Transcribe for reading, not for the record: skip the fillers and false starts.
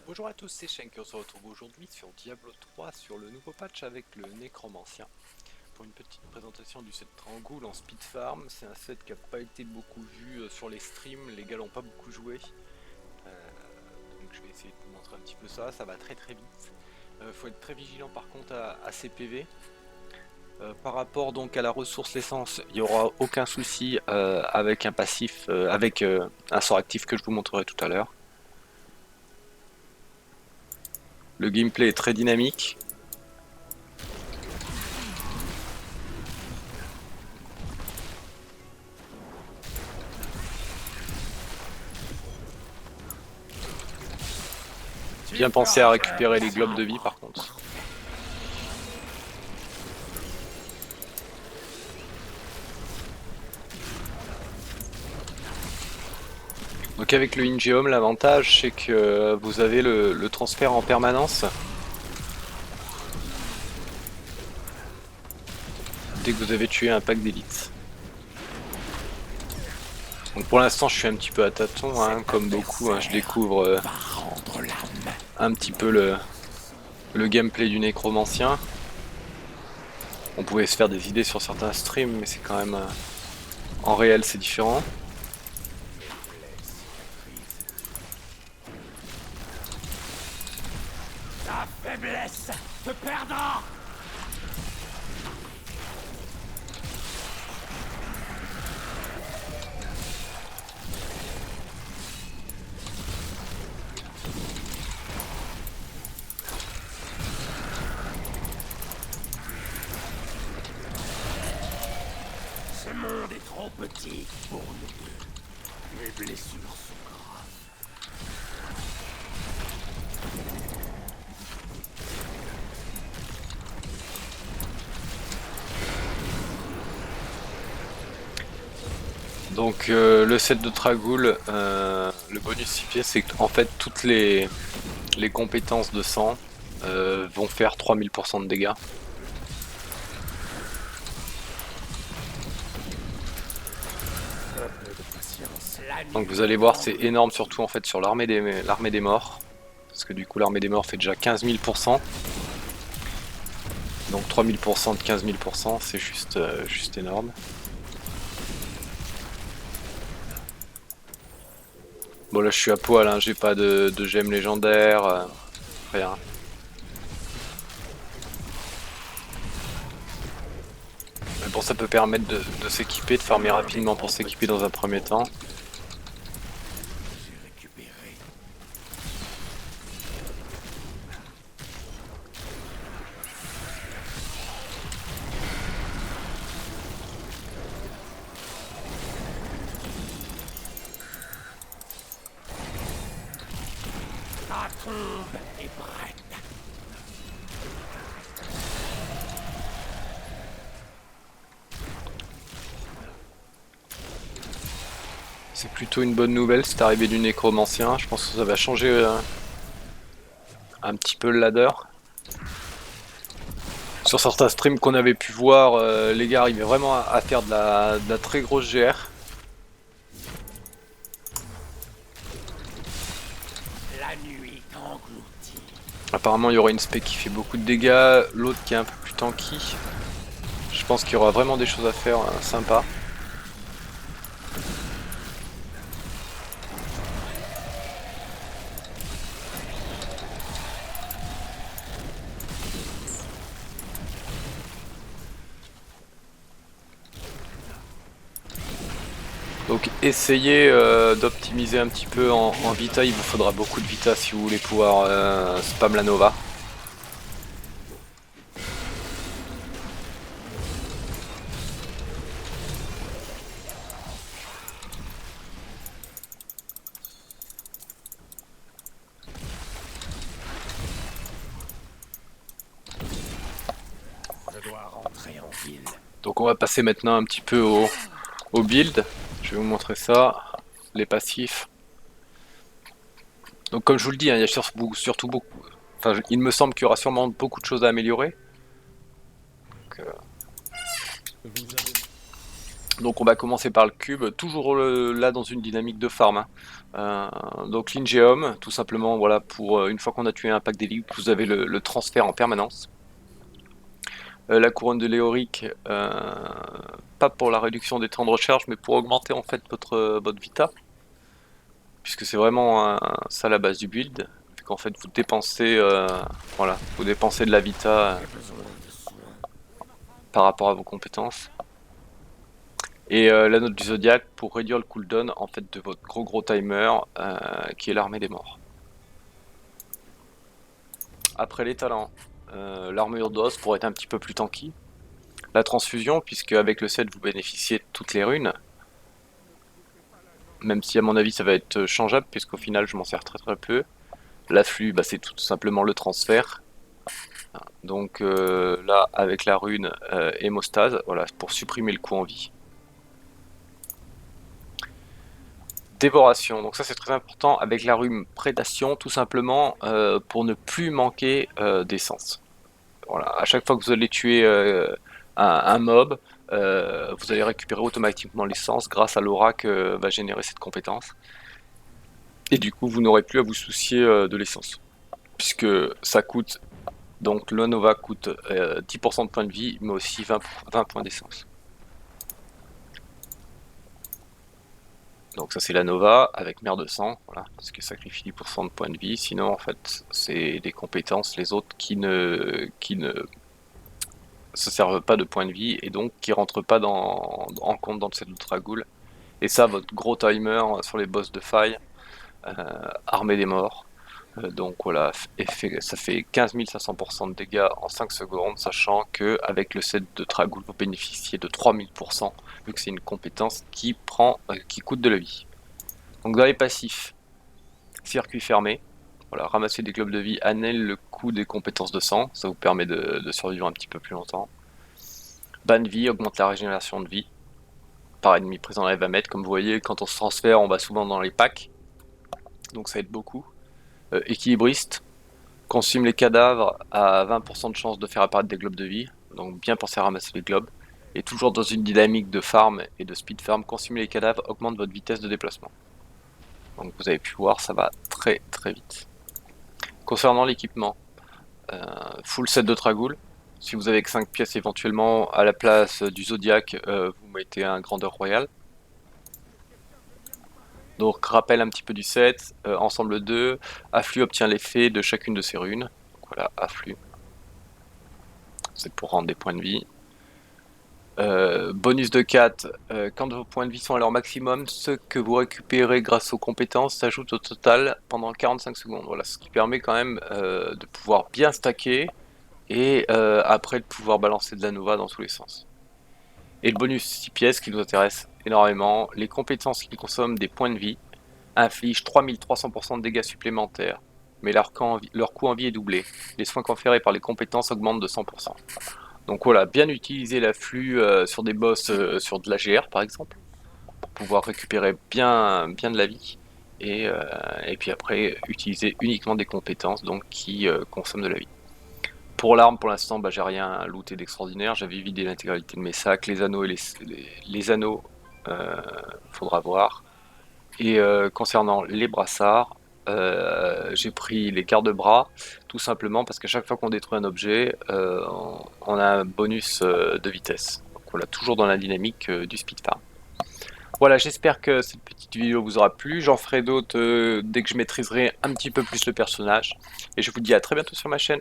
Bonjour à tous, c'est Shen qui on se retrouve aujourd'hui sur Diablo 3 sur le nouveau patch avec le Nécromancien. Pour une petite présentation du set Trangoul en speed farm, c'est un set qui n'a pas été beaucoup vu sur les streams, les gars n'ont pas beaucoup joué. Donc je vais essayer de vous montrer un petit peu ça, ça va très très vite. Faut être très vigilant par contre à ses PV. Par rapport donc à la ressource l'essence, il n'y aura aucun souci avec un passif, avec un sort actif que je vous montrerai tout à l'heure. Le gameplay est très dynamique. Bien penser à récupérer les globes de vie par contre. Donc avec le Ingeom, l'avantage c'est que vous avez le transfert en permanence. Dès que vous avez tué un pack d'élite. Donc pour l'instant je suis un petit peu à tâtons, hein, comme beaucoup, hein, je découvre un petit peu le gameplay du nécromancien. On pouvait se faire des idées sur certains streams, mais c'est quand même... en réel c'est différent. Ta faiblesse te perdra. Ce monde est trop petit pour nous deux. Mes blessures sont graves. Donc le set de Tragoul, le bonus 6 pièces, c'est qu'en fait toutes les compétences de sang vont faire 3000% de dégâts. Donc vous allez voir, c'est énorme surtout en fait sur l'armée des morts. Parce que du coup l'armée des morts fait déjà 15 000%. Donc 3000% de 15 000%, c'est juste énorme. Bon là je suis à poil, hein, j'ai pas de gemme légendaire, rien. Mais bon, ça peut permettre de s'équiper, de farmer rapidement pour s'équiper dans un premier temps. J'ai récupéré. Ta tombe est prête. C'est plutôt une bonne nouvelle cette arrivée du nécromancien, je pense que ça va changer un petit peu le ladder. Sur certains streams qu'on avait pu voir, les gars arrivaient vraiment à faire de la très grosse GR. La nuit t'engloutit. Apparemment il y aura une spec qui fait beaucoup de dégâts, l'autre qui est un peu plus tanky. Je pense qu'il y aura vraiment des choses à faire sympas. Donc essayez d'optimiser un petit peu en Vita, il vous faudra beaucoup de Vita si vous voulez pouvoir spam la Nova. Je dois rentrer en ville. Donc on va passer maintenant un petit peu au build. Je vais vous montrer ça, les passifs. Donc comme je vous le dis, hein, il y a surtout beaucoup... Enfin, il me semble qu'il y aura sûrement beaucoup de choses à améliorer. Donc, Donc on va commencer par le cube, toujours là dans une dynamique de farm, hein. Donc l'Ingeum, tout simplement, voilà, pour une fois qu'on a tué un pack d'élite, vous avez le transfert en permanence. La couronne de Léoric, pas pour la réduction des temps de recharge, mais pour augmenter en fait votre vita, puisque c'est vraiment ça la base du build. Qu'en fait vous dépensez, voilà, vous dépensez de la vita J'ai besoin de soins. par rapport à vos compétences. Et la note du zodiaque pour réduire le cooldown en fait de votre gros timer qui est l'armée des morts. Après les talents, l'armure d'os pour être un petit peu plus tanky. La transfusion, puisque avec le set vous bénéficiez de toutes les runes. Même si à mon avis ça va être changeable, puisqu'au final je m'en sers très peu. L'afflux, bah, c'est tout simplement le transfert. Donc là avec la rune hémostase, voilà, pour supprimer le coup en vie. Dévoration, donc ça c'est très important avec la rune prédation, tout simplement pour ne plus manquer d'essence. Voilà, à chaque fois que vous allez tuer un mob, vous allez récupérer automatiquement l'essence grâce à l'aura que va générer cette compétence. Et du coup, vous n'aurez plus à vous soucier de l'essence, puisque ça coûte, donc le Nova coûte 10% de points de vie, mais aussi 20 points d'essence. Donc ça c'est la Nova avec mer de sang, voilà, parce que ça sacrifie 10% de points de vie. Sinon en fait c'est des compétences les autres qui ne se servent pas de points de vie et donc qui rentrent pas en compte dans le set de Dragoul. Et ça votre gros timer sur les boss de faille, armée des morts. Donc voilà, ça fait 15 500% de dégâts en 5 secondes, sachant que avec le set de Dragoul vous bénéficiez de 3000%, vu que c'est une compétence qui coûte de la vie. Donc dans les passifs, circuit fermé, voilà, ramasser des globes de vie annule le coût des compétences de sang, ça vous permet de survivre un petit peu plus longtemps. Ban de vie augmente la régénération de vie par ennemi présent dans les 20 mètres. Comme vous voyez, quand on se transfère, on va souvent dans les packs, donc ça aide beaucoup. Équilibriste, consume les cadavres à 20% de chance de faire apparaître des globes de vie, donc bien penser à ramasser les globes. Et toujours dans une dynamique de farm et de speed farm, consumer les cadavres augmente votre vitesse de déplacement. Donc vous avez pu voir, ça va très vite. Concernant l'équipement, full set de Dragoul. Si vous avez que 5 pièces éventuellement, à la place du Zodiac, vous mettez un grandeur royale. Donc rappel un petit peu du set, ensemble 2, afflux obtient l'effet de chacune de ces runes. Donc voilà, afflux. C'est pour rendre des points de vie. Bonus de 4, quand vos points de vie sont à leur maximum, ceux que vous récupérez grâce aux compétences s'ajoutent au total pendant 45 secondes. Voilà, ce qui permet quand même de pouvoir bien stacker et après de pouvoir balancer de la Nova dans tous les sens. Et le bonus 6 pièces qui nous intéresse énormément, les compétences qui consomment des points de vie infligent 3300% de dégâts supplémentaires, mais leur coût en vie est doublé. Les soins conférés par les compétences augmentent de 100%. Donc voilà, bien utiliser l'afflux sur des boss sur de la GR par exemple, pour pouvoir récupérer bien de la vie. Et puis après, utiliser uniquement des compétences donc, qui consomment de la vie. Pour l'arme, pour l'instant, bah, j'ai rien looté d'extraordinaire. J'avais vidé l'intégralité de mes sacs. Les anneaux, les anneaux, faudra voir. Et concernant les brassards, j'ai pris les garde-bras, tout simplement parce qu'à chaque fois qu'on détruit un objet, on a un bonus de vitesse. Donc voilà, toujours dans la dynamique du speed farm. Voilà, j'espère que cette petite vidéo vous aura plu. J'en ferai d'autres dès que je maîtriserai un petit peu plus le personnage. Et je vous dis à très bientôt sur ma chaîne.